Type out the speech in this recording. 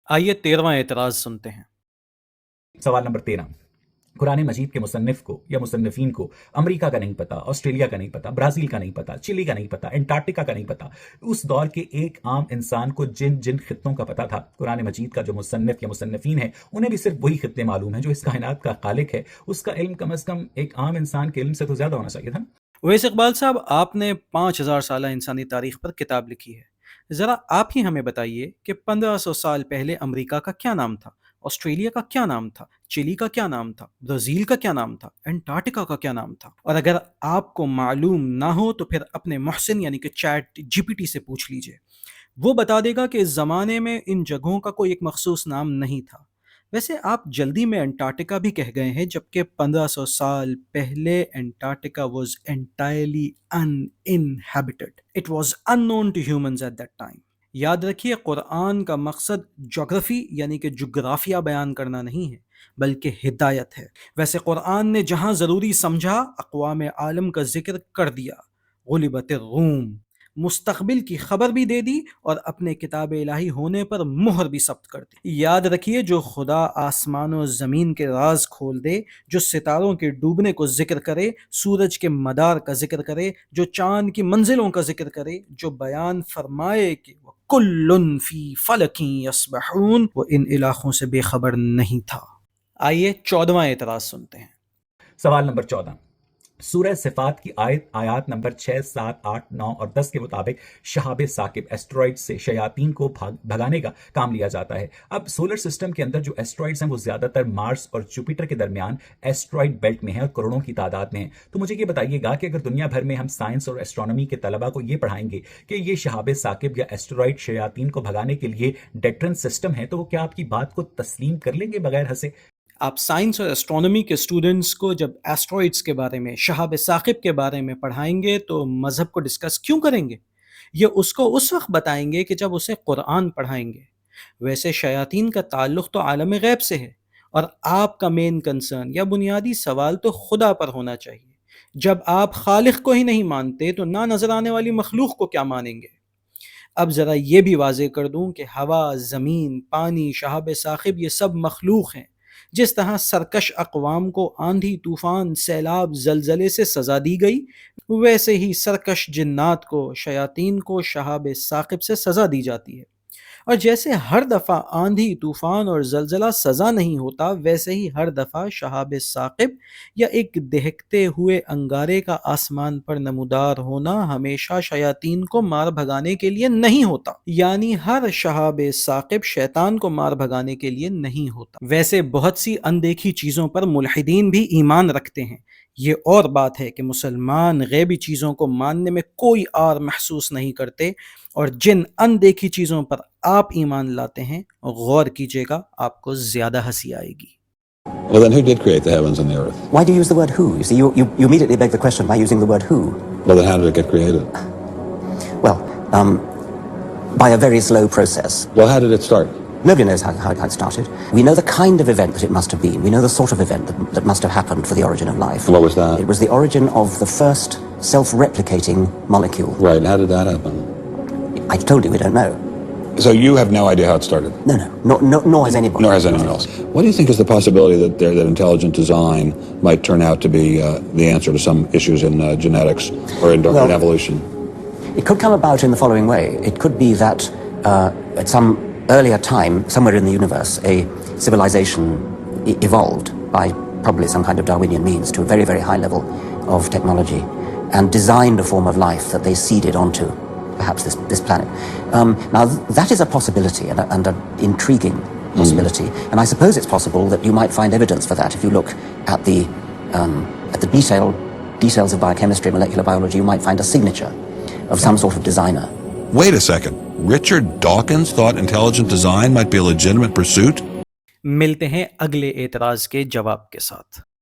آئیے 13واں اعتراض سنتے ہیں۔ سوال نمبر 13، قرآن مجید کے مصنف کو یا مصنفین کو امریکہ کا نہیں پتا، آسٹریلیا کا نہیں پتا، برازیل کا نہیں پتا، چلی کا نہیں پتا، انٹارکٹیکا کا نہیں پتا، اس دور کے ایک عام انسان کو جن جن خطوں کا پتا تھا، قرآن مجید کا جو مصنف یا مصنفین ہے انہیں بھی صرف وہی خطے معلوم ہیں۔ جو اس کائنات کا خالق ہے اس کا علم کم از کم ایک عام انسان کے علم سے تو زیادہ ہونا چاہیے تھا۔ ویس اقبال صاحب، آپ نے 5000 سالہ انسانی تاریخ پر کتاب لکھی ہے، ذرا آپ ہی ہمیں بتائیے کہ 1500 سال پہلے امریکہ کا کیا نام تھا، آسٹریلیا کا کیا نام تھا، چلی کا کیا نام تھا، برازیل کا کیا نام تھا، انٹارکٹیکا کا کیا نام تھا؟ اور اگر آپ کو معلوم نہ ہو تو پھر اپنے محسن یعنی کہ چیٹ جی پی ٹی سے پوچھ لیجئے، وہ بتا دے گا کہ اس زمانے میں ان جگہوں کا کوئی ایک مخصوص نام نہیں تھا۔ ویسے آپ جلدی میں انٹارکٹیکا بھی کہہ گئے ہیں، جبکہ 1500 سال پہلے Antarctica was entirely uninhabited. It was unknown to humans at that time. یاد رکھیے، قرآن کا مقصد جغرافی یعنی کہ جغرافیہ بیان کرنا نہیں ہے بلکہ ہدایت ہے۔ ویسے قرآن نے جہاں ضروری سمجھا اقوام عالم کا ذکر کر دیا، غلبت الروم، مستقبل کی خبر بھی دے دی اور اپنے کتاب الہی ہونے پر مہر بھی ثبت کر دی۔ یاد رکھیے، جو خدا آسمان و زمین کے راز کھول دے، جو ستاروں کے ڈوبنے کو ذکر کرے، سورج کے مدار کا ذکر کرے، جو چاند کی منزلوں کا ذکر کرے، جو بیان فرمائے کہ کلن فی فلک یسبحون، وہ ان علاقوں سے بے خبر نہیں تھا۔ آئیے 14واں اعتراض سنتے ہیں۔ سوال نمبر 14، سورہ صفات کی آیات نمبر 6، 7، 8، 9 اور 10 کے مطابق شہاب ثاقب ایسٹرائڈ سے شیاطین کو بھگانے کا کام لیا جاتا ہے۔ اب سولر سسٹم کے اندر جو ایسٹرائڈز ہیں وہ زیادہ تر مارس اور جوپیٹر کے درمیان ایسٹرائڈ بیلٹ میں ہیں اور کروڑوں کی تعداد میں ہیں۔ تو مجھے یہ بتائیے گا کہ اگر دنیا بھر میں ہم سائنس اور ایسٹرونومی کے طلباء کو یہ پڑھائیں گے کہ یہ شہاب ثاقب یا ایسٹرائڈ شیاطین کو بھگانے کے لیے ڈیٹرنس سسٹم ہے، تو وہ کیا آپ کی بات کو تسلیم کر لیں گے بغیر ہنسے؟ آپ سائنس اور ایسٹرونومی کے اسٹوڈنٹس کو جب ایسٹرائڈس کے بارے میں، شہاب ثاقب کے بارے میں پڑھائیں گے تو مذہب کو ڈسکس کیوں کریں گے؟ یہ اس کو اس وقت بتائیں گے کہ جب اسے قرآن پڑھائیں گے۔ ویسے شیاطین کا تعلق تو عالم غیب سے ہے، اور آپ کا مین کنسرن یا بنیادی سوال تو خدا پر ہونا چاہیے۔ جب آپ خالق کو ہی نہیں مانتے تو نہ نظر آنے والی مخلوق کو کیا مانیں گے؟ اب ذرا یہ بھی واضح کر دوں کہ ہوا، زمین، پانی، شہاب ثاقب یہ سب مخلوق ہیں۔ جس طرح سرکش اقوام کو آندھی، طوفان، سیلاب، زلزلے سے سزا دی گئی، ویسے ہی سرکش جنات کو، شیاطین کو شہاب ثاقب سے سزا دی جاتی ہے۔ اور جیسے ہر دفعہ آندھی، طوفان اور زلزلہ سزا نہیں ہوتا، ویسے ہی ہر دفعہ شہاب ثاقب یا ایک دہکتے ہوئے انگارے کا آسمان پر نمودار ہونا ہمیشہ شیاطین کو مار بھگانے کے لیے نہیں ہوتا، یعنی ہر شہاب ثاقب شیطان کو مار بھگانے کے لیے نہیں ہوتا۔ ویسے بہت سی اندیکھی چیزوں پر ملحدین بھی ایمان رکھتے ہیں، یہ اور بات ہے کہ مسلمان غیبی چیزوں کو ماننے میں کوئی آر محسوس نہیں کرتے، اور جن اندیکھی چیزوں پر آپ ایمان لاتے ہیں غور کیجئے گا، آپ کو زیادہ ہنسی آئے گی۔ Well, then who did create the heavens and the earth? Why do you use the word who? You see, you immediately beg the question by using the word who. Well, then how did it get created? Well, by a very slow process. Well, how did it start? Nobody knows how it started. We know the kind of event that it must have been. We know the sort of event that must have happened for the origin of life. What was that? It was the origin of the first self-replicating molecule. Right, and how did that happen? I told you we don't know. So you have no idea how it started? No, nor has anybody. Nor has anyone else. What do you think is the possibility that intelligent design might turn out to be the answer to some issues in genetics or in evolution? It could come about in the following way. It could be that at some earlier time, somewhere in the universe, a civilization evolved by probably some kind of Darwinian means to a very, very high level of technology and designed a form of life that they seeded onto perhaps this planet. Now that is a possibility and an intriguing possibility, and I suppose it's possible that you might find evidence for that if you look at the details of biochemistry, molecular biology. You might find a signature of some sort of designer. Wait a second. Richard Dawkins thought intelligent design might be a legitimate pursuit? ملتے ہیں اگلے اعتراض کے جواب کے ساتھ۔